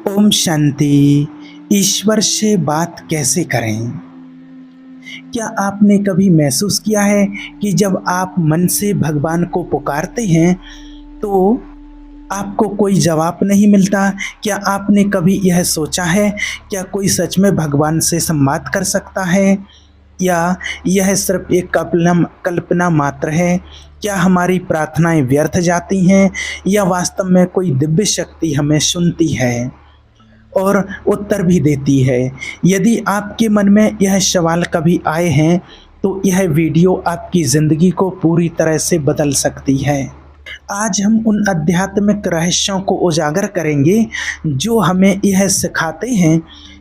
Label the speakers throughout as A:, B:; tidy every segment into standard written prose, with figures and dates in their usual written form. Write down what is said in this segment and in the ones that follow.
A: ओम शांति। ईश्वर से बात कैसे करें? क्या आपने कभी महसूस किया है कि जब आप मन से भगवान को पुकारते हैं तो आपको कोई जवाब नहीं मिलता? क्या आपने कभी यह सोचा है, क्या कोई सच में भगवान से संवाद कर सकता है या यह सिर्फ एक कल्पना कल्पना मात्र है? क्या हमारी प्रार्थनाएं व्यर्थ जाती हैं या वास्तव में कोई दिव्य शक्ति हमें सुनती है और उत्तर भी देती है? यदि आपके मन में यह सवाल कभी आए हैं तो यह वीडियो आपकी ज़िंदगी को पूरी तरह से बदल सकती है। आज हम उन आध्यात्मिक रहस्यों को उजागर करेंगे जो हमें यह सिखाते हैं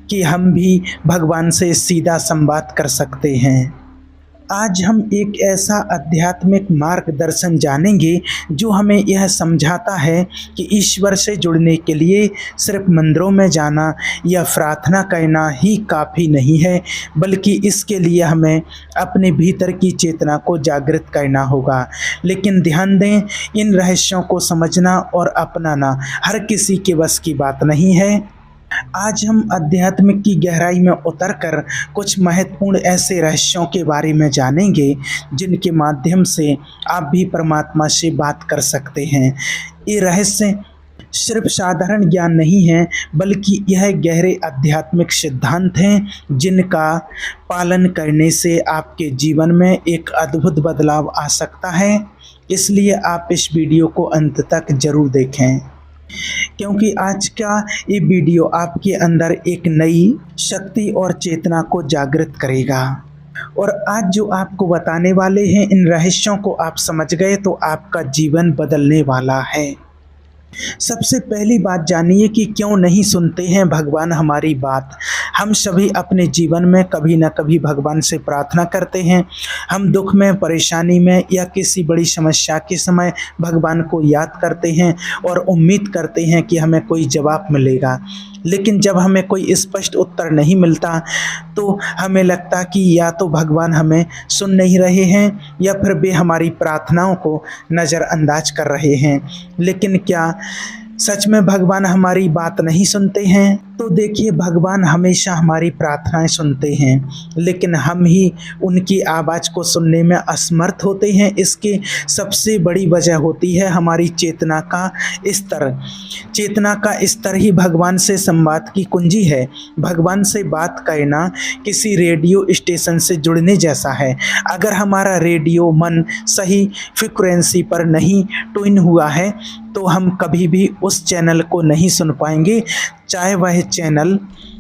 A: कि हम भी भगवान से सीधा संवाद कर सकते हैं। आज हम एक ऐसा आध्यात्मिक मार्गदर्शन जानेंगे जो हमें यह समझाता है कि ईश्वर से जुड़ने के लिए सिर्फ मंदिरों में जाना या प्रार्थना करना ही काफ़ी नहीं है, बल्कि इसके लिए हमें अपने भीतर की चेतना को जागृत करना होगा। लेकिन ध्यान दें, इन रहस्यों को समझना और अपनाना हर किसी के बस की बात नहीं है। आज हम अध्यात्म की गहराई में उतरकर कुछ महत्वपूर्ण ऐसे रहस्यों के बारे में जानेंगे जिनके माध्यम से आप भी परमात्मा से बात कर सकते हैं। ये रहस्य सिर्फ साधारण ज्ञान नहीं है, बल्कि यह गहरे आध्यात्मिक सिद्धांत हैं जिनका पालन करने से आपके जीवन में एक अद्भुत बदलाव आ सकता है। इसलिए आप इस वीडियो को अंत तक जरूर देखें, क्योंकि आज का ये वीडियो आपके अंदर एक नई शक्ति और चेतना को जागृत करेगा। और आज जो आपको बताने वाले हैं, इन रहस्यों को आप समझ गए तो आपका जीवन बदलने वाला है। सबसे पहली बात जानिए कि क्यों नहीं सुनते हैं भगवान हमारी बात। हम सभी अपने जीवन में कभी न कभी भगवान से प्रार्थना करते हैं। हम दुख में, परेशानी में या किसी बड़ी समस्या के समय भगवान को याद करते हैं और उम्मीद करते हैं कि हमें कोई जवाब मिलेगा। लेकिन जब हमें कोई स्पष्ट उत्तर नहीं मिलता तो हमें लगता कि या तो भगवान हमें सुन नहीं रहे हैं या फिर वे हमारी प्रार्थनाओं को नज़रअंदाज कर रहे हैं। लेकिन क्या सच में भगवान हमारी बात नहीं सुनते हैं? तो देखिए, भगवान हमेशा हमारी प्रार्थनाएं सुनते हैं, लेकिन हम ही उनकी आवाज़ को सुनने में असमर्थ होते हैं। इसकी सबसे बड़ी वजह होती है हमारी चेतना का स्तर। चेतना का स्तर ही भगवान से संवाद की कुंजी है। भगवान से बात करना किसी रेडियो स्टेशन से जुड़ने जैसा है। अगर हमारा रेडियो मन सही फ्रिक्वेंसी पर नहीं ट्यून हुआ है तो हम कभी भी उस चैनल को नहीं सुन पाएंगे, चाहे वह चैनल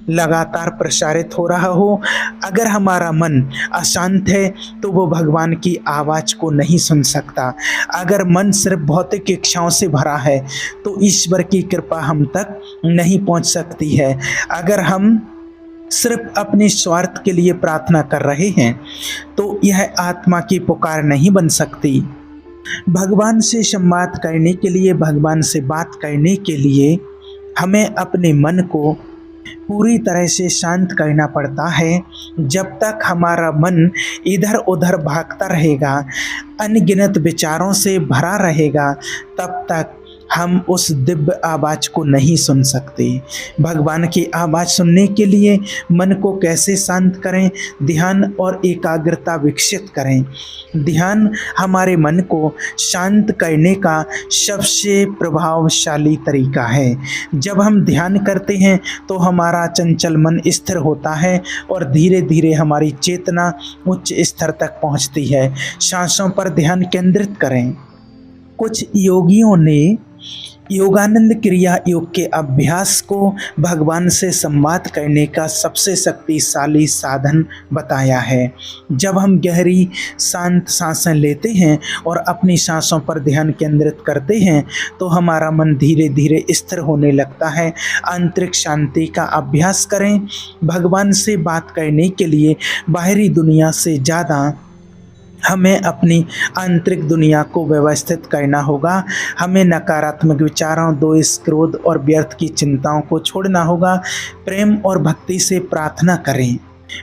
A: लगातार प्रसारित हो रहा हो। अगर हमारा मन अशांत है तो वो भगवान की आवाज़ को नहीं सुन सकता। अगर मन सिर्फ भौतिक इच्छाओं से भरा है तो ईश्वर की कृपा हम तक नहीं पहुंच सकती है। अगर हम सिर्फ अपने स्वार्थ के लिए प्रार्थना कर रहे हैं तो यह आत्मा की पुकार नहीं बन सकती। भगवान से संवाद करने के लिए, भगवान से बात करने के लिए हमें अपने मन को पूरी तरह से शांत करना पड़ता है। जब तक हमारा मन इधर उधर भागता रहेगा, अनगिनत विचारों से भरा रहेगा, तब तक हम उस दिव्य आवाज़ को नहीं सुन सकते। भगवान की आवाज़ सुनने के लिए मन को कैसे शांत करें? ध्यान और एकाग्रता विकसित करें। ध्यान हमारे मन को शांत करने का सबसे प्रभावशाली तरीका है। जब हम ध्यान करते हैं तो हमारा चंचल मन स्थिर होता है और धीरे धीरे हमारी चेतना उच्च स्तर तक पहुंचती है। सांसों पर ध्यान केंद्रित करें। कुछ योगियों ने योगानंद क्रिया योग के अभ्यास को भगवान से संवाद करने का सबसे शक्तिशाली साधन बताया है। जब हम गहरी शांत सांसें लेते हैं और अपनी सांसों पर ध्यान केंद्रित करते हैं तो हमारा मन धीरे धीरे स्थिर होने लगता है। आंतरिक शांति का अभ्यास करें। भगवान से बात करने के लिए बाहरी दुनिया से ज़्यादा हमें अपनी आंतरिक दुनिया को व्यवस्थित करना होगा। हमें नकारात्मक विचारों, द्वेष, क्रोध और व्यर्थ की चिंताओं को छोड़ना होगा। प्रेम और भक्ति से प्रार्थना करें।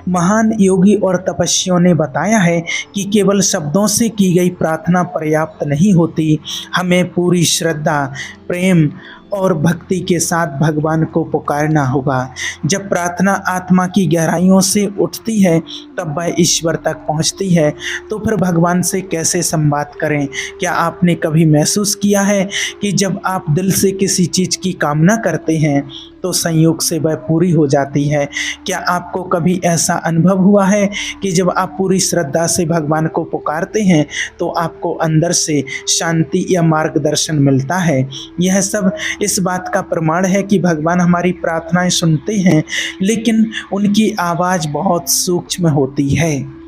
A: महान योगी और तपस्वियों ने बताया है कि केवल शब्दों से की गई प्रार्थना पर्याप्त नहीं होती। हमें पूरी श्रद्धा, प्रेम और भक्ति के साथ भगवान को पुकारना होगा। जब प्रार्थना आत्मा की गहराइयों से उठती है तब वह ईश्वर तक पहुंचती है। तो फिर भगवान से कैसे संवाद करें? क्या आपने कभी महसूस किया है कि जब आप दिल से किसी चीज़ की कामना करते हैं तो संयोग से वह पूरी हो जाती है? क्या आपको कभी ऐसा अनुभव हुआ है कि जब आप पूरी श्रद्धा से भगवान को पुकारते हैं तो आपको अंदर से शांति या मार्गदर्शन मिलता है? यह सब इस बात का प्रमाण है कि भगवान हमारी प्रार्थनाएं सुनते हैं, लेकिन उनकी आवाज़ बहुत सूक्ष्म होती है।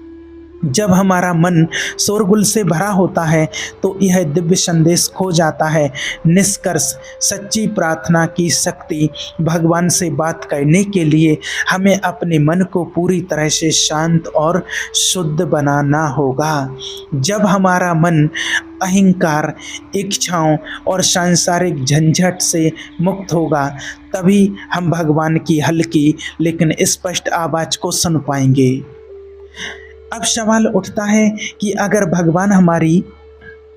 A: जब हमारा मन शोरगुल से भरा होता है तो यह दिव्य संदेश खो जाता है। निष्कर्ष, सच्ची प्रार्थना की शक्ति भगवान से बात करने के लिए हमें अपने मन को पूरी तरह से शांत और शुद्ध बनाना होगा। जब हमारा मन अहंकार, इच्छाओं और सांसारिक झंझट से मुक्त होगा तभी हम भगवान की हल्की लेकिन स्पष्ट आवाज़ को सुन पाएंगे। अब सवाल उठता है कि अगर भगवान हमारी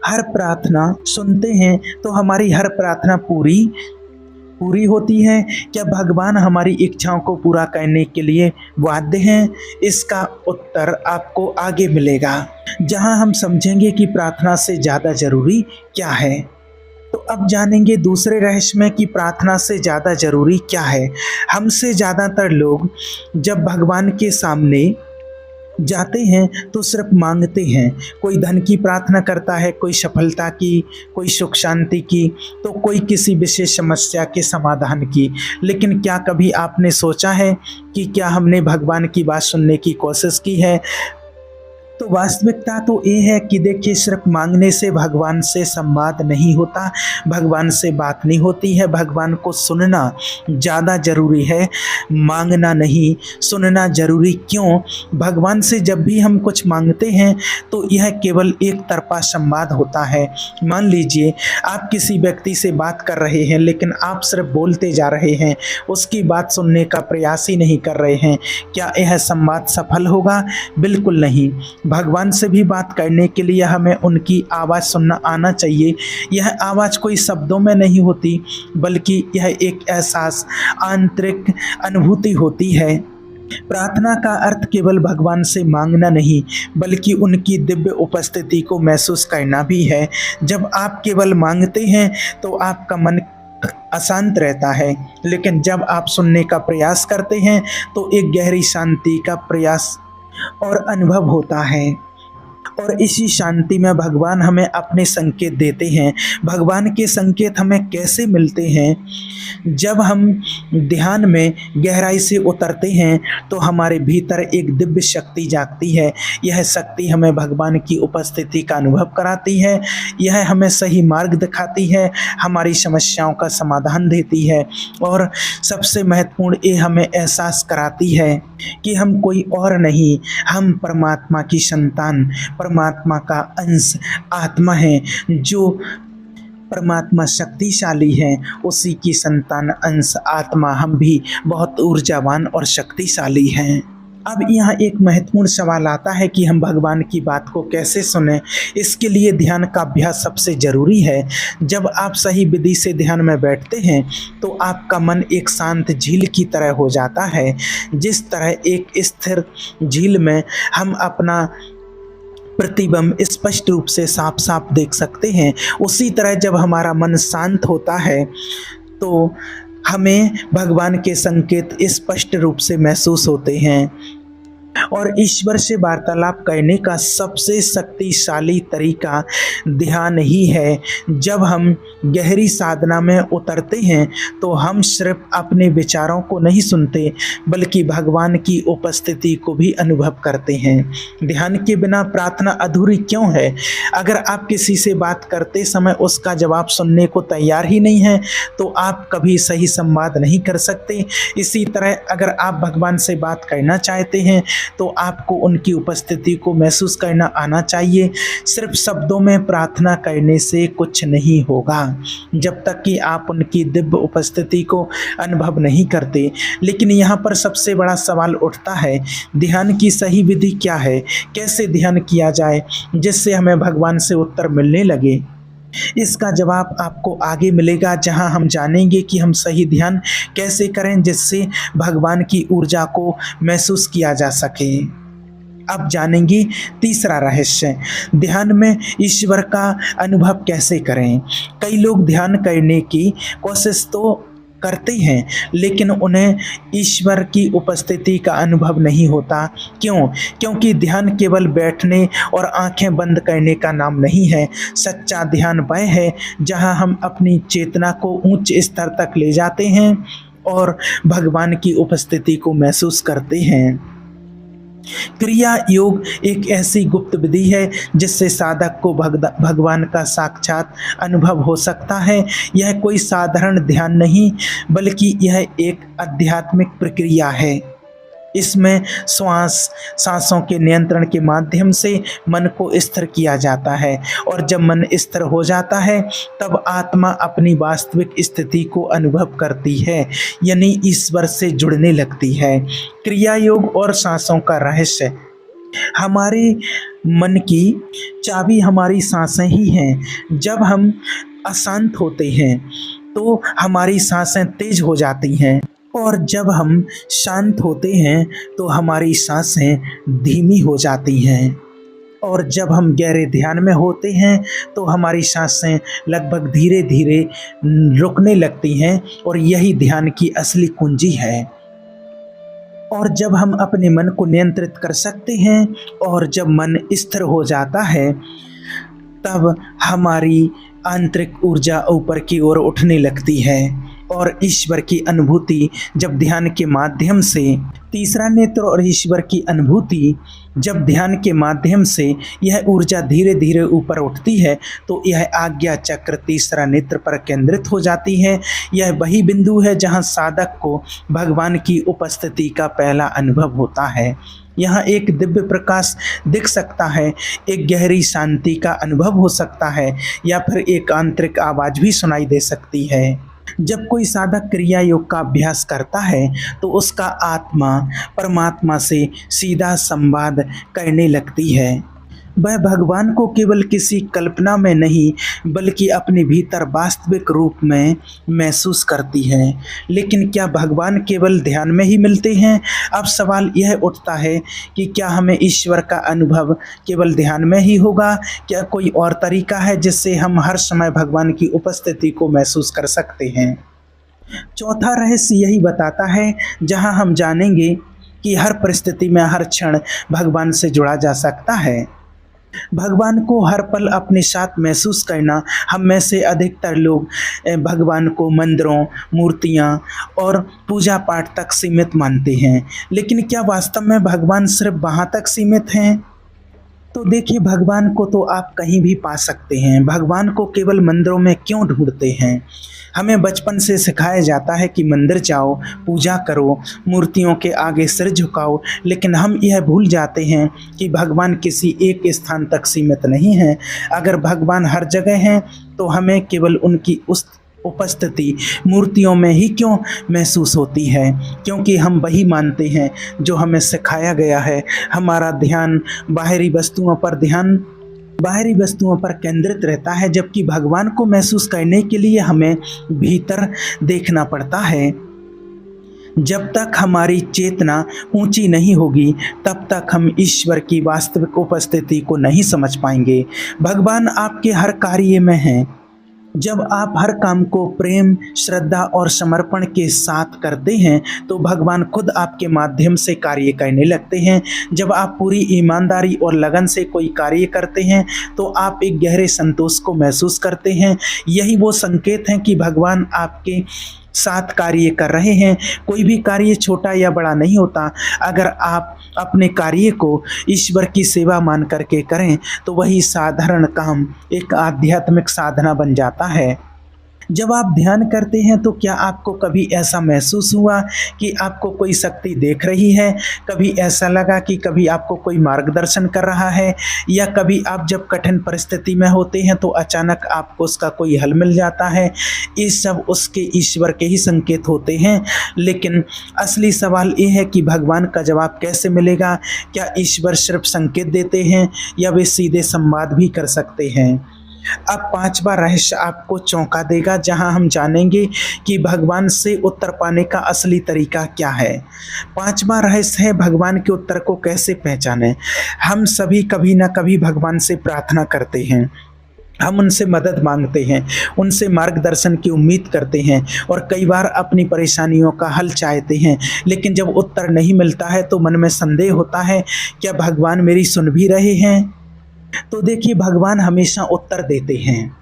A: हर प्रार्थना सुनते हैं तो हमारी हर प्रार्थना पूरी होती है? क्या भगवान हमारी इच्छाओं को पूरा करने के लिए बाध्य हैं? इसका उत्तर आपको आगे मिलेगा, जहां हम समझेंगे कि प्रार्थना से ज़्यादा ज़रूरी क्या है। तो अब जानेंगे दूसरे रहस्य में कि प्रार्थना से ज़्यादा ज़रूरी क्या है। हमसे ज़्यादातर लोग जब भगवान के सामने जाते हैं तो सिर्फ मांगते हैं। कोई धन की प्रार्थना करता है, कोई सफलता की, कोई सुख शांति की, तो कोई किसी विशेष समस्या के समाधान की। लेकिन क्या कभी आपने सोचा है कि क्या हमने भगवान की बात सुनने की कोशिश की है? तो वास्तविकता तो ये है कि देखिए, सिर्फ मांगने से भगवान से संवाद नहीं होता, भगवान से बात नहीं होती है। भगवान को सुनना ज़्यादा ज़रूरी है, मांगना नहीं। सुनना ज़रूरी क्यों? भगवान से जब भी हम कुछ मांगते हैं तो यह केवल एक तरफा संवाद होता है। मान लीजिए आप किसी व्यक्ति से बात कर रहे हैं लेकिन आप सिर्फ बोलते जा रहे हैं, उसकी बात सुनने का प्रयास ही नहीं कर रहे हैं। क्या यह संवाद सफल होगा? बिल्कुल नहीं। भगवान से भी बात करने के लिए हमें उनकी आवाज़ सुनना आना चाहिए। यह आवाज़ कोई शब्दों में नहीं होती, बल्कि यह एक एहसास, आंतरिक अनुभूति होती है। प्रार्थना का अर्थ केवल भगवान से मांगना नहीं, बल्कि उनकी दिव्य उपस्थिति को महसूस करना भी है। जब आप केवल मांगते हैं तो आपका मन अशांत रहता है, लेकिन जब आप सुनने का प्रयास करते हैं तो एक गहरी शांति का प्रयास और अनुभव होता है। और इसी शांति में भगवान हमें अपने संकेत देते हैं। भगवान के संकेत हमें कैसे मिलते हैं? जब हम ध्यान में गहराई से उतरते हैं तो हमारे भीतर एक दिव्य शक्ति जागती है। यह शक्ति हमें भगवान की उपस्थिति का अनुभव कराती है। यह हमें सही मार्ग दिखाती है, हमारी समस्याओं का समाधान देती है, और सबसे महत्वपूर्ण ये हमें एहसास कराती है कि हम कोई और नहीं, हम परमात्मा की संतान, परमात्मा का अंश आत्मा है। जो परमात्मा शक्तिशाली है, उसी की संतान अंश आत्मा हम भी बहुत ऊर्जावान और शक्तिशाली हैं। अब यहाँ एक महत्वपूर्ण सवाल आता है कि हम भगवान की बात को कैसे सुनें। इसके लिए ध्यान का अभ्यास सबसे ज़रूरी है। जब आप सही विधि से ध्यान में बैठते हैं तो आपका मन एक शांत झील की तरह हो जाता है। जिस तरह एक स्थिर झील में हम अपना प्रतिबिंब स्पष्ट रूप से साफ साफ देख सकते हैं, उसी तरह जब हमारा मन शांत होता है तो हमें भगवान के संकेत स्पष्ट रूप से महसूस होते हैं। और ईश्वर से वार्तालाप करने का सबसे शक्तिशाली तरीका ध्यान ही है। जब हम गहरी साधना में उतरते हैं तो हम सिर्फ अपने विचारों को नहीं सुनते, बल्कि भगवान की उपस्थिति को भी अनुभव करते हैं। ध्यान के बिना प्रार्थना अधूरी क्यों है? अगर आप किसी से बात करते समय उसका जवाब सुनने को तैयार ही नहीं है तो आप कभी सही संवाद नहीं कर सकते। इसी तरह अगर आप भगवान से बात करना चाहते हैं तो आपको उनकी उपस्थिति को महसूस करना आना चाहिए। सिर्फ शब्दों में प्रार्थना करने से कुछ नहीं होगा जब तक कि आप उनकी दिव्य उपस्थिति को अनुभव नहीं करते। लेकिन यहाँ पर सबसे बड़ा सवाल उठता है, ध्यान की सही विधि क्या है? कैसे ध्यान किया जाए जिससे हमें भगवान से उत्तर मिलने लगे? इसका जवाब आपको आगे मिलेगा, जहां हम जानेंगे कि हम सही ध्यान कैसे करें जिससे भगवान की ऊर्जा को महसूस किया जा सके। अब जानेंगे तीसरा रहस्य, ध्यान में ईश्वर का अनुभव कैसे करें। कई लोग ध्यान करने की कोशिश तो करते हैं लेकिन उन्हें ईश्वर की उपस्थिति का अनुभव नहीं होता। क्यों? क्योंकि ध्यान केवल बैठने और आंखें बंद करने का नाम नहीं है। सच्चा ध्यान वह है जहां हम अपनी चेतना को उच्च स्तर तक ले जाते हैं और भगवान की उपस्थिति को महसूस करते हैं। क्रिया योग एक ऐसी गुप्त विधि है जिससे साधक को भगवान का साक्षात अनुभव हो सकता है। यह कोई साधारण ध्यान नहीं बल्कि यह एक आध्यात्मिक प्रक्रिया है। इसमें सांसों के नियंत्रण के माध्यम से मन को स्थिर किया जाता है और जब मन स्थिर हो जाता है तब आत्मा अपनी वास्तविक स्थिति को अनुभव करती है, यानी ईश्वर से जुड़ने लगती है। क्रिया योग और सांसों का रहस्य, हमारे मन की चाबी हमारी सांसें ही हैं। जब हम अशांत होते हैं तो हमारी सांसें तेज हो जाती हैं और जब हम शांत होते हैं तो हमारी सांसें धीमी हो जाती हैं और जब हम गहरे ध्यान में होते हैं तो हमारी सांसें लगभग धीरे धीरे रुकने लगती हैं और यही ध्यान की असली कुंजी है। और जब हम अपने मन को नियंत्रित कर सकते हैं और जब मन स्थिर हो जाता है तब हमारी आंतरिक ऊर्जा ऊपर की ओर उठने लगती है और ईश्वर की अनुभूति जब ध्यान के माध्यम से, तीसरा नेत्र और ईश्वर की अनुभूति जब ध्यान के माध्यम से यह ऊर्जा धीरे धीरे ऊपर उठती है तो यह आज्ञा चक्र तीसरा नेत्र पर केंद्रित हो जाती है। यह वही बिंदु है जहां साधक को भगवान की उपस्थिति का पहला अनुभव होता है। यहाँ एक दिव्य प्रकाश दिख सकता है, एक गहरी शांति का अनुभव हो सकता है या फिर एक आंतरिक आवाज़ भी सुनाई दे सकती है। जब कोई साधक क्रिया योग का अभ्यास करता है तो उसका आत्मा परमात्मा से सीधा संवाद करने लगती है। वह भगवान को केवल किसी कल्पना में नहीं बल्कि अपने भीतर वास्तविक रूप में महसूस करती है। लेकिन क्या भगवान केवल ध्यान में ही मिलते हैं? अब सवाल यह उठता है कि क्या हमें ईश्वर का अनुभव केवल ध्यान में ही होगा? क्या कोई और तरीका है जिससे हम हर समय भगवान की उपस्थिति को महसूस कर सकते हैं? चौथा रहस्य यही बताता है, जहां हम जानेंगे कि हर परिस्थिति में हर क्षण भगवान से जुड़ा जा सकता है। भगवान को हर पल अपने साथ महसूस करना। हम में से अधिकतर लोग भगवान को मंदिरों, मूर्तियाँ और पूजा पाठ तक सीमित मानते हैं, लेकिन क्या वास्तव में भगवान सिर्फ वहाँ तक सीमित हैं? तो देखिए, भगवान को तो आप कहीं भी पा सकते हैं। भगवान को केवल मंदिरों में क्यों ढूंढते हैं? हमें बचपन से सिखाया जाता है कि मंदिर जाओ, पूजा करो, मूर्तियों के आगे सिर झुकाओ, लेकिन हम यह भूल जाते हैं कि भगवान किसी एक स्थान तक सीमित नहीं है। अगर भगवान हर जगह हैं तो हमें केवल उनकी उस उपस्थिति मूर्तियों में ही क्यों महसूस होती है? क्योंकि हम वही मानते हैं जो हमें सिखाया गया है। हमारा ध्यान बाहरी वस्तुओं पर केंद्रित रहता है, जबकि भगवान को महसूस करने के लिए हमें भीतर देखना पड़ता है। जब तक हमारी चेतना ऊंची नहीं होगी तब तक हम ईश्वर की वास्तविक उपस्थिति को नहीं समझ पाएंगे। भगवान आपके हर कार्य में हैं। जब आप हर काम को प्रेम, श्रद्धा और समर्पण के साथ करते हैं तो भगवान खुद आपके माध्यम से कार्य करने लगते हैं। जब आप पूरी ईमानदारी और लगन से कोई कार्य करते हैं तो आप एक गहरे संतोष को महसूस करते हैं। यही वो संकेत हैं कि भगवान आपके साथ कार्य कर रहे हैं। कोई भी कार्य छोटा या बड़ा नहीं होता। अगर आप अपने कार्य को ईश्वर की सेवा मान करके करें तो वही साधारण काम एक आध्यात्मिक साधना बन जाता है। जब आप ध्यान करते हैं तो क्या आपको कभी ऐसा महसूस हुआ कि आपको कोई शक्ति देख रही है? कभी ऐसा लगा कि कभी आपको कोई मार्गदर्शन कर रहा है? या कभी आप जब कठिन परिस्थिति में होते हैं तो अचानक आपको उसका कोई हल मिल जाता है? ये सब उसके ईश्वर के ही संकेत होते हैं। लेकिन असली सवाल ये है कि भगवान का जवाब कैसे मिलेगा? क्या ईश्वर सिर्फ संकेत देते हैं या वे सीधे संवाद भी कर सकते हैं? अब पांचवा रहस्य आपको चौंका देगा, जहां हम जानेंगे कि भगवान से उत्तर पाने का असली तरीका क्या है। पांचवा रहस्य है भगवान के उत्तर को कैसे पहचानें। हम सभी कभी ना कभी भगवान से प्रार्थना करते हैं, हम उनसे मदद मांगते हैं, उनसे मार्गदर्शन की उम्मीद करते हैं और कई बार अपनी परेशानियों का हल चाहते हैं, लेकिन जब उत्तर नहीं मिलता है तो मन में संदेह होता है, क्या भगवान मेरी सुन भी रहे हैं। तो देखिए, भगवान हमेशा उत्तर देते हैं,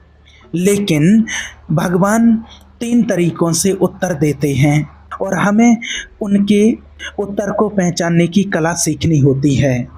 A: लेकिन भगवान 3 तरीकों से उत्तर देते हैं और हमें उनके उत्तर को पहचानने की कला सीखनी होती है।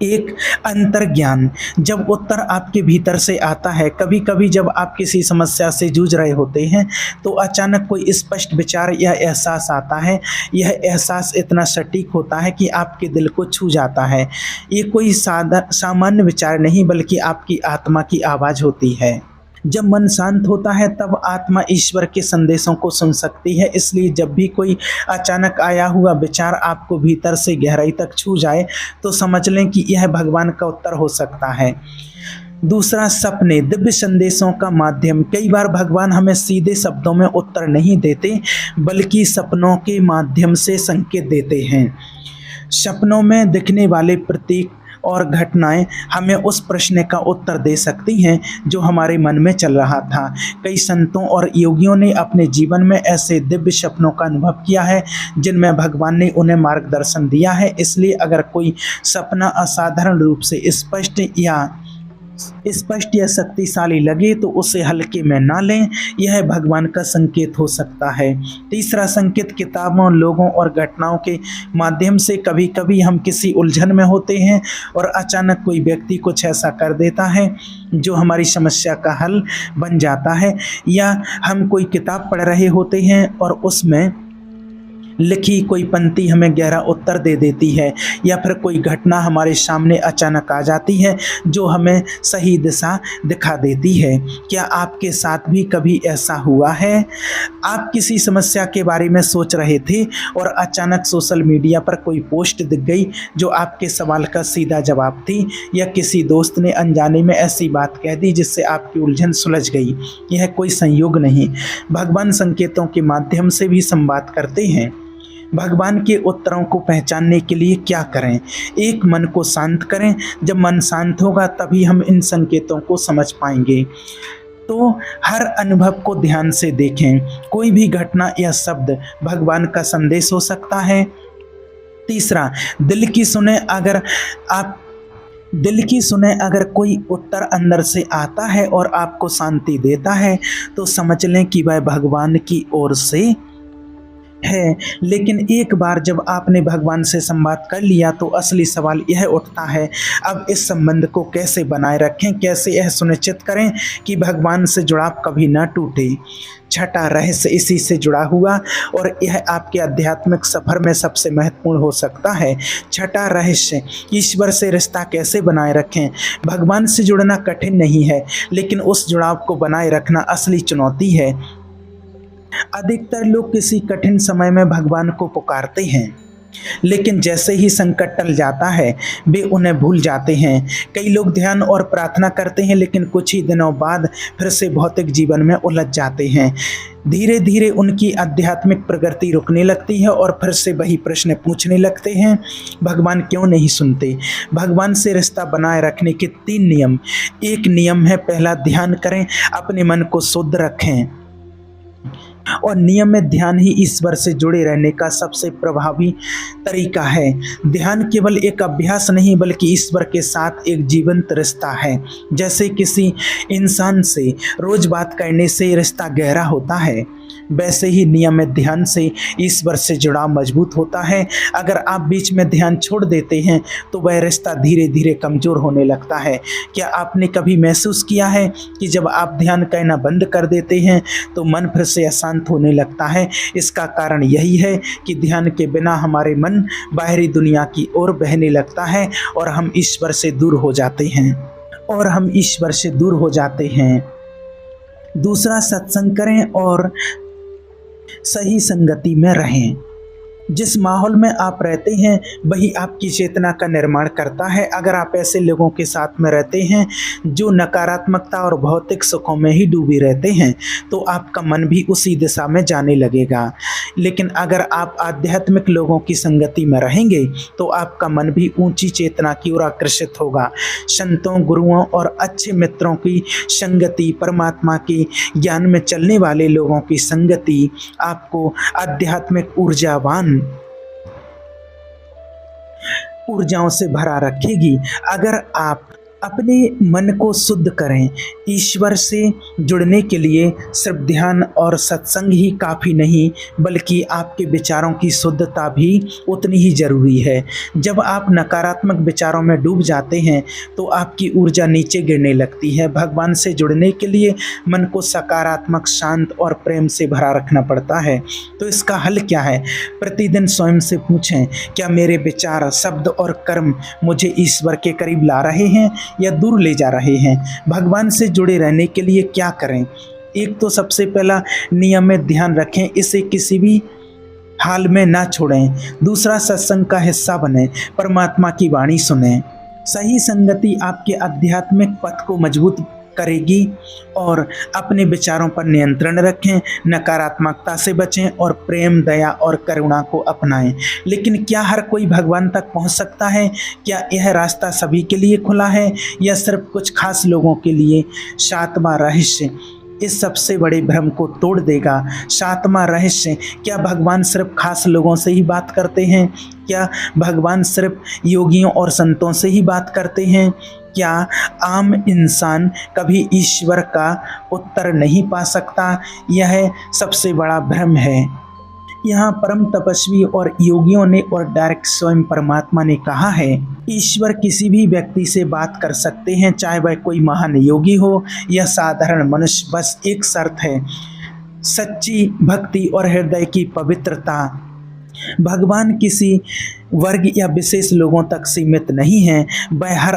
A: एक अंतर्ज्ञान, जब उत्तर आपके भीतर से आता है। कभी कभी जब आप किसी समस्या से जूझ रहे होते हैं तो अचानक कोई स्पष्ट विचार या एहसास आता है। यह एहसास इतना सटीक होता है कि आपके दिल को छू जाता है। ये कोई सामान्य विचार नहीं, बल्कि आपकी आत्मा की आवाज़ होती है। जब मन शांत होता है तब आत्मा ईश्वर के संदेशों को सुन सकती है। इसलिए जब भी कोई अचानक आया हुआ विचार आपको भीतर से गहराई तक छू जाए तो समझ लें कि यह भगवान का उत्तर हो सकता है। दूसरा, सपने, दिव्य संदेशों का माध्यम। कई बार भगवान हमें सीधे शब्दों में उत्तर नहीं देते, बल्कि सपनों के माध्यम से संकेत देते हैं। सपनों में दिखने वाले प्रतीक और घटनाएं हमें उस प्रश्न का उत्तर दे सकती हैं जो हमारे मन में चल रहा था। कई संतों और योगियों ने अपने जीवन में ऐसे दिव्य सपनों का अनुभव किया है जिनमें भगवान ने उन्हें मार्गदर्शन दिया है। इसलिए अगर कोई सपना असाधारण रूप से स्पष्ट या शक्तिशाली लगे तो उसे हल्के में ना लें, यह भगवान का संकेत हो सकता है। तीसरा संकेत, किताबों, लोगों और घटनाओं के माध्यम से। कभी कभी हम किसी उलझन में होते हैं और अचानक कोई व्यक्ति कुछ ऐसा कर देता है जो हमारी समस्या का हल बन जाता है, या हम कोई किताब पढ़ रहे होते हैं और उसमें लिखी कोई पंक्ति हमें गहरा उत्तर दे देती है, या फिर कोई घटना हमारे सामने अचानक आ जाती है जो हमें सही दिशा दिखा देती है। क्या आपके साथ भी कभी ऐसा हुआ है? आप किसी समस्या के बारे में सोच रहे थे और अचानक सोशल मीडिया पर कोई पोस्ट दिख गई जो आपके सवाल का सीधा जवाब थी, या किसी दोस्त ने अनजाने में ऐसी बात कह दी जिससे आपकी उलझन सुलझ गई। यह कोई संयोग नहीं, भगवान संकेतों के माध्यम से भी संवाद करते हैं। भगवान के उत्तरों को पहचानने के लिए क्या करें? एक, मन को शांत करें। जब मन शांत होगा तभी हम इन संकेतों को समझ पाएंगे। तो हर अनुभव को ध्यान से देखें। कोई भी घटना या शब्द भगवान का संदेश हो सकता है। तीसरा, दिल की सुने। अगर कोई उत्तर अंदर से आता है और आपको शांति देता है तो समझ लें कि वह भगवान की ओर से है। लेकिन एक बार जब आपने भगवान से संवाद कर लिया तो असली सवाल यह उठता है, अब इस संबंध को कैसे बनाए रखें, कैसे यह सुनिश्चित करें कि भगवान से जुड़ाव कभी न टूटे। छठा रहस्य इसी से जुड़ा हुआ और यह आपके आध्यात्मिक सफर में सबसे महत्वपूर्ण हो सकता है। छठा रहस्य, ईश्वर से रिश्ता कैसे बनाए रखें। भगवान से जुड़ना कठिन नहीं है, लेकिन उस जुड़ाव को बनाए रखना असली चुनौती है। अधिकतर लोग किसी कठिन समय में भगवान को पुकारते हैं, लेकिन जैसे ही संकट टल जाता है वे उन्हें भूल जाते हैं। कई लोग ध्यान और प्रार्थना करते हैं, लेकिन कुछ ही दिनों बाद फिर से भौतिक जीवन में उलझ जाते हैं। धीरे धीरे उनकी आध्यात्मिक प्रगति रुकने लगती है और फिर से वही प्रश्न पूछने लगते हैं, भगवान क्यों नहीं सुनते। भगवान से रिश्ता बनाए रखने के 3 नियम। एक नियम है, पहला, ध्यान करें, अपने मन को शुद्ध रखें और नियमित ध्यान ही ईश्वर से जुड़े रहने का सबसे प्रभावी तरीका है। ध्यान केवल एक अभ्यास नहीं, बल्कि ईश्वर के साथ एक जीवंत रिश्ता है। जैसे किसी इंसान से रोज बात करने से रिश्ता गहरा होता है, वैसे ही नियमित ध्यान से ईश्वर से जुड़ाव मजबूत होता है। अगर आप बीच में ध्यान छोड़ देते हैं तो वह रिश्ता धीरे धीरे कमज़ोर होने लगता है। क्या आपने कभी महसूस किया है कि जब आप ध्यान करना बंद कर देते हैं तो मन फिर से अशांत होने लगता है? इसका कारण यही है कि ध्यान के बिना हमारे मन बाहरी दुनिया की ओर बहने लगता है और हम ईश्वर से दूर हो जाते हैं। दूसरा, सत्संग करें और सही संगति में रहें। जिस माहौल में आप रहते हैं वही आपकी चेतना का निर्माण करता है। अगर आप ऐसे लोगों के साथ में रहते हैं जो नकारात्मकता और भौतिक सुखों में ही डूबे रहते हैं तो आपका मन भी उसी दिशा में जाने लगेगा। लेकिन अगर आप आध्यात्मिक लोगों की संगति में रहेंगे तो आपका मन भी ऊंची चेतना की ओर आकर्षित होगा। संतों, गुरुओं और अच्छे मित्रों की संगति, परमात्मा के ज्ञान में चलने वाले लोगों की संगति आपको आध्यात्मिक ऊर्जाओं से भरा रखेगी। अगर आप अपने मन को शुद्ध करें, ईश्वर से जुड़ने के लिए सिर्फ ध्यान और सत्संग ही काफ़ी नहीं बल्कि आपके विचारों की शुद्धता भी उतनी ही ज़रूरी है। जब आप नकारात्मक विचारों में डूब जाते हैं तो आपकी ऊर्जा नीचे गिरने लगती है। भगवान से जुड़ने के लिए मन को सकारात्मक, शांत और प्रेम से भरा रखना पड़ता है। तो इसका हल क्या है? प्रतिदिन स्वयं से पूछें, क्या मेरे विचार, शब्द और कर्म मुझे ईश्वर के करीब ला रहे हैं या दूर ले जा रहे हैं? भगवान से जुड़े रहने के लिए क्या करें? एक तो सबसे पहला, नियमित ध्यान रखें, इसे किसी भी हाल में ना छोड़ें। दूसरा, सत्संग का हिस्सा बने, परमात्मा की वाणी सुने। सही संगति आपके आध्यात्मिक पथ को मजबूत करेगी। और अपने विचारों पर नियंत्रण रखें, नकारात्मकता से बचें और प्रेम, दया और करुणा को अपनाएं। लेकिन क्या हर कोई भगवान तक पहुंच सकता है? क्या यह रास्ता सभी के लिए खुला है या सिर्फ कुछ खास लोगों के लिए? सातवां रहस्य इस सबसे बड़े भ्रम को तोड़ देगा। सातवां रहस्य, क्या भगवान सिर्फ खास लोगों से ही बात करते हैं? क्या भगवान सिर्फ योगियों और संतों से ही बात करते हैं? क्या आम इंसान कभी ईश्वर का उत्तर नहीं पा सकता? यह सबसे बड़ा भ्रम है। यहाँ परम तपस्वी और योगियों ने और डायरेक्ट स्वयं परमात्मा ने कहा है, ईश्वर किसी भी व्यक्ति से बात कर सकते हैं, चाहे वह कोई महान योगी हो या साधारण मनुष्य। बस एक शर्त है, सच्ची भक्ति और हृदय की पवित्रता। भगवान किसी वर्ग या विशेष लोगों तक सीमित नहीं है, वह हर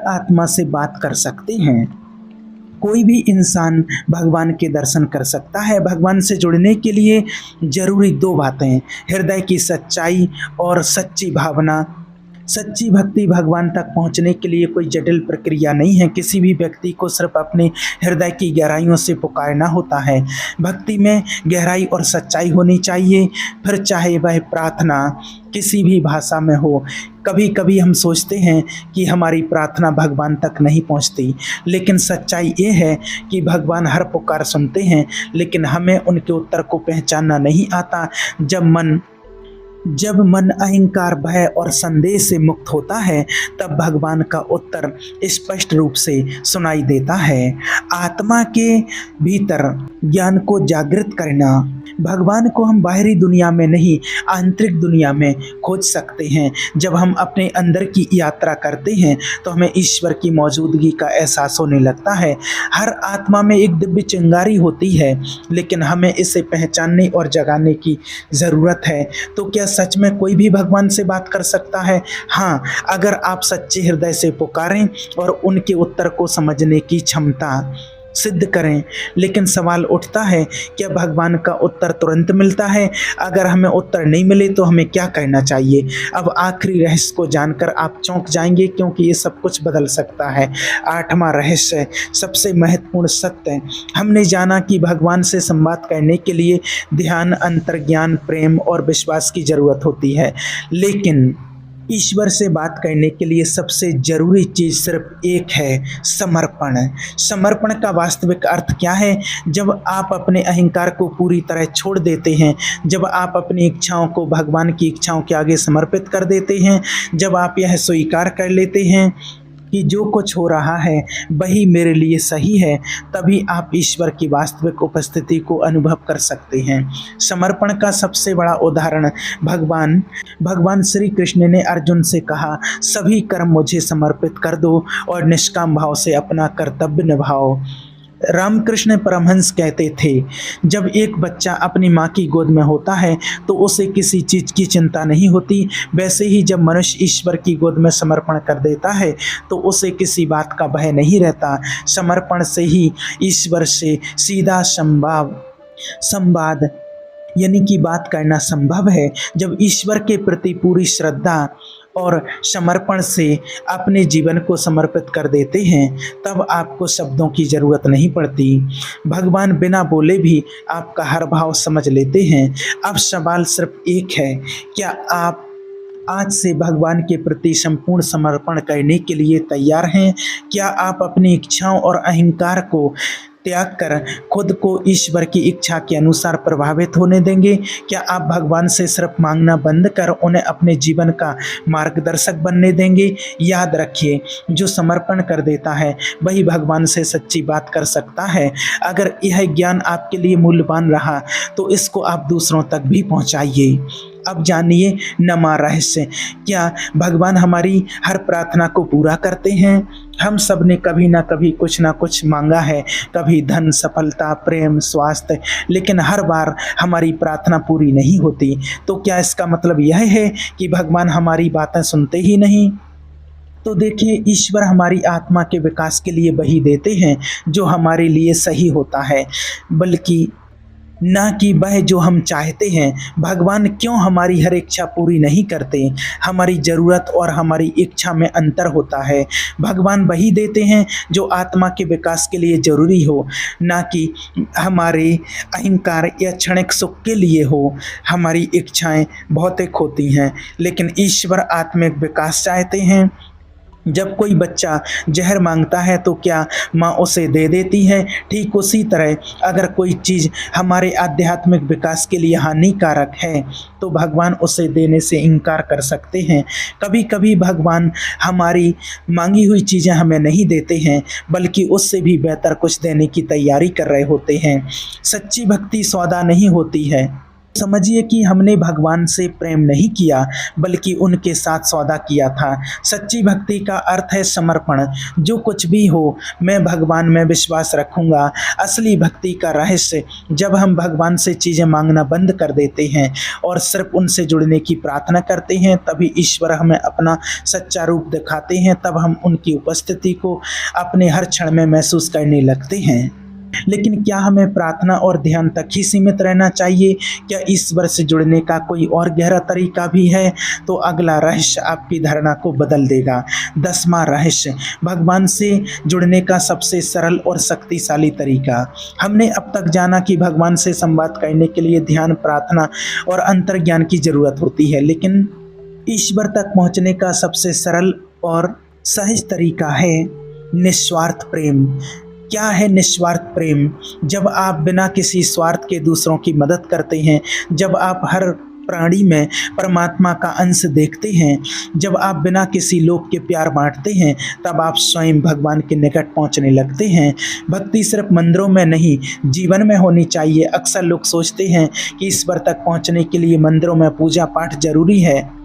A: आत्मा से बात कर सकते हैं। कोई भी इंसान भगवान के दर्शन कर सकता है। भगवान से जुड़ने के लिए जरूरी दो बातें, हृदय की सच्चाई और सच्ची भावना। सच्ची भक्ति भगवान तक पहुंचने के लिए कोई जटिल प्रक्रिया नहीं है। किसी भी व्यक्ति को सिर्फ अपने हृदय की गहराइयों से पुकारना होता है। भक्ति में गहराई और सच्चाई होनी चाहिए, फिर चाहे वह प्रार्थना किसी भी भाषा में हो। कभी कभी हम सोचते हैं कि हमारी प्रार्थना भगवान तक नहीं पहुंचती, लेकिन सच्चाई ये है कि भगवान हर पुकार सुनते हैं, लेकिन हमें उनके उत्तर को पहचानना नहीं आता। जब मन अहंकार, भय और संदेह से मुक्त होता है तब भगवान का उत्तर स्पष्ट रूप से सुनाई देता है। आत्मा के भीतर ज्ञान को जागृत करना। भगवान को हम बाहरी दुनिया में नहीं, आंतरिक दुनिया में खोज सकते हैं। जब हम अपने अंदर की यात्रा करते हैं तो हमें ईश्वर की मौजूदगी का एहसास होने लगता है। हर आत्मा में एक दिव्य चिंगारी होती है, लेकिन हमें इसे पहचानने और जगाने की ज़रूरत है। तो क्या सच में कोई भी भगवान से बात कर सकता है? हाँ, अगर आप सच्चे हृदय से पुकारें और उनके उत्तर को समझने की क्षमता सिद्ध करें। लेकिन सवाल उठता है, क्या भगवान का उत्तर तुरंत मिलता है? अगर हमें उत्तर नहीं मिले तो हमें क्या करना चाहिए? अब आखिरी रहस्य को जानकर आप चौंक जाएंगे, क्योंकि ये सब कुछ बदल सकता है। आठवां रहस्य, सबसे महत्वपूर्ण सत्य। हमने जाना कि भगवान से संवाद करने के लिए ध्यान, अंतर्ज्ञान, प्रेम और विश्वास की जरूरत होती है, लेकिन ईश्वर से बात करने के लिए सबसे जरूरी चीज़ सिर्फ एक है, समर्पण। समर्पण का वास्तविक अर्थ क्या है? जब आप अपने अहंकार को पूरी तरह छोड़ देते हैं, जब आप अपनी इच्छाओं को भगवान की इच्छाओं के आगे समर्पित कर देते हैं, जब आप यह स्वीकार कर लेते हैं कि जो कुछ हो रहा है वही मेरे लिए सही है, तभी आप ईश्वर की वास्तविक उपस्थिति को अनुभव कर सकते हैं। समर्पण का सबसे बड़ा उदाहरण भगवान श्री कृष्ण ने अर्जुन से कहा, सभी कर्म मुझे समर्पित कर दो और निष्काम भाव से अपना कर्तव्य निभाओ। रामकृष्ण परमहंस कहते थे, जब एक बच्चा अपनी माँ की गोद में होता है तो उसे किसी चीज़ की चिंता नहीं होती, वैसे ही जब मनुष्य ईश्वर की गोद में समर्पण कर देता है तो उसे किसी बात का भय नहीं रहता। समर्पण से ही ईश्वर से सीधा संवाद यानी कि बात करना संभव है। जब ईश्वर के प्रति पूरी श्रद्धा और समर्पण से अपने जीवन को समर्पित कर देते हैं, तब आपको शब्दों की ज़रूरत नहीं पड़ती। भगवान बिना बोले भी आपका हर भाव समझ लेते हैं। अब सवाल सिर्फ एक है, क्या आप आज से भगवान के प्रति संपूर्ण समर्पण करने के लिए तैयार हैं? क्या आप अपनी इच्छाओं और अहंकार को त्याग कर खुद को ईश्वर की इच्छा के अनुसार प्रभावित होने देंगे? क्या आप भगवान से सिर्फ मांगना बंद कर उन्हें अपने जीवन का मार्गदर्शक बनने देंगे? याद रखिए, जो समर्पण कर देता है वही भगवान से सच्ची बात कर सकता है। अगर यह ज्ञान आपके लिए मूल्यवान रहा तो इसको आप दूसरों तक भी पहुंचाइए। अब जानिए नमा रहस्य, क्या भगवान हमारी हर प्रार्थना को पूरा करते हैं? हम सब ने कभी ना कभी कुछ ना कुछ मांगा है, कभी धन, सफलता, प्रेम, स्वास्थ्य, लेकिन हर बार हमारी प्रार्थना पूरी नहीं होती। तो क्या इसका मतलब यह है कि भगवान हमारी बातें सुनते ही नहीं? तो देखिए, ईश्वर हमारी आत्मा के विकास के लिए वही देते हैं जो हमारे लिए सही होता है, बल्कि ना कि वह जो हम चाहते हैं। भगवान क्यों हमारी हर इच्छा पूरी नहीं करते? हमारी ज़रूरत और हमारी इच्छा में अंतर होता है। भगवान वही देते हैं जो आत्मा के विकास के लिए ज़रूरी हो, ना कि हमारे अहंकार या क्षणिक सुख के लिए हो। हमारी इच्छाएं भौतिक होती हैं, लेकिन ईश्वर आत्मिक विकास चाहते हैं। जब कोई बच्चा जहर मांगता है तो क्या माँ उसे दे देती है? ठीक उसी तरह अगर कोई चीज़ हमारे आध्यात्मिक विकास के लिए हानिकारक है तो भगवान उसे देने से इनकार कर सकते हैं। कभी कभी भगवान हमारी मांगी हुई चीज़ें हमें नहीं देते हैं, बल्कि उससे भी बेहतर कुछ देने की तैयारी कर रहे होते हैं। सच्ची भक्ति सौदा नहीं होती है। समझिए कि हमने भगवान से प्रेम नहीं किया, बल्कि उनके साथ सौदा किया था। सच्ची भक्ति का अर्थ है समर्पण। जो कुछ भी हो, मैं भगवान में विश्वास रखूंगा। असली भक्ति का रहस्य, जब हम भगवान से चीज़ें मांगना बंद कर देते हैं और सिर्फ उनसे जुड़ने की प्रार्थना करते हैं, तभी ईश्वर हमें अपना सच्चा रूप दिखाते हैं। तब हम उनकी उपस्थिति को अपने हर क्षण में महसूस करने लगते हैं। लेकिन क्या हमें प्रार्थना और ध्यान तक ही सीमित रहना चाहिए? क्या ईश्वर से जुड़ने का कोई और गहरा तरीका भी है? तो अगला रहस्य आपकी धारणा को बदल देगा। 10वां रहस्य, भगवान से जुड़ने का सबसे सरल और शक्तिशाली तरीका। हमने अब तक जाना कि भगवान से संवाद करने के लिए ध्यान, प्रार्थना और अंतर्ज्ञान की जरूरत होती है, लेकिन ईश्वर तक पहुंचने का सबसे सरल और सहज तरीका है निस्वार्थ प्रेम। क्या है निस्वार्थ प्रेम? जब आप बिना किसी स्वार्थ के दूसरों की मदद करते हैं, जब आप हर प्राणी में परमात्मा का अंश देखते हैं, जब आप बिना किसी लोभ के प्यार बांटते हैं, तब आप स्वयं भगवान के निकट पहुंचने लगते हैं। भक्ति सिर्फ मंदिरों में नहीं, जीवन में होनी चाहिए। अक्सर लोग सोचते हैं कि ईश्वर तक पहुंचने के लिए मंदिरों में पूजा पाठ जरूरी है,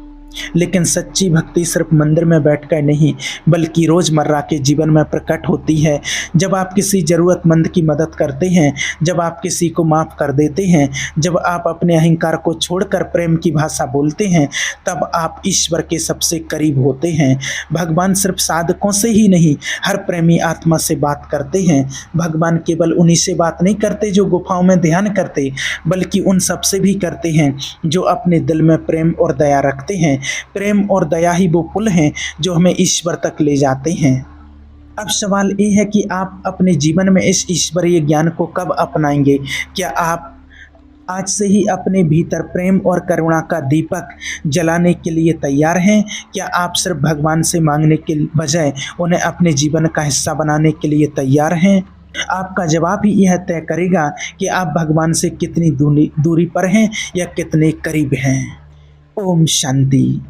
A: लेकिन सच्ची भक्ति सिर्फ मंदिर में बैठकर नहीं, बल्कि रोज़मर्रा के जीवन में प्रकट होती है। जब आप किसी ज़रूरतमंद की मदद करते हैं, जब आप किसी को माफ़ कर देते हैं, जब आप अपने अहंकार को छोड़कर प्रेम की भाषा बोलते हैं, तब आप ईश्वर के सबसे करीब होते हैं। भगवान सिर्फ साधकों से ही नहीं, हर प्रेमी आत्मा से बात करते हैं। भगवान केवल उन्हीं से बात नहीं करते जो गुफाओं में ध्यान करते, बल्कि उन सबसे भी करते हैं जो अपने दिल में प्रेम और दया रखते हैं। प्रेम और दया ही वो पुल हैं जो हमें ईश्वर तक ले जाते हैं। अब सवाल ये है कि आप अपने जीवन में इस ईश्वरीय ज्ञान को कब अपनाएंगे? क्या आप आज से ही अपने भीतर प्रेम और करुणा का दीपक जलाने के लिए तैयार हैं? क्या आप सिर्फ भगवान से मांगने के बजाय उन्हें अपने जीवन का हिस्सा बनाने के लिए तैयार हैं? आपका जवाब ही यह तय करेगा कि आप भगवान से कितनी दूरी पर हैं या कितने करीब हैं। ओम शांति।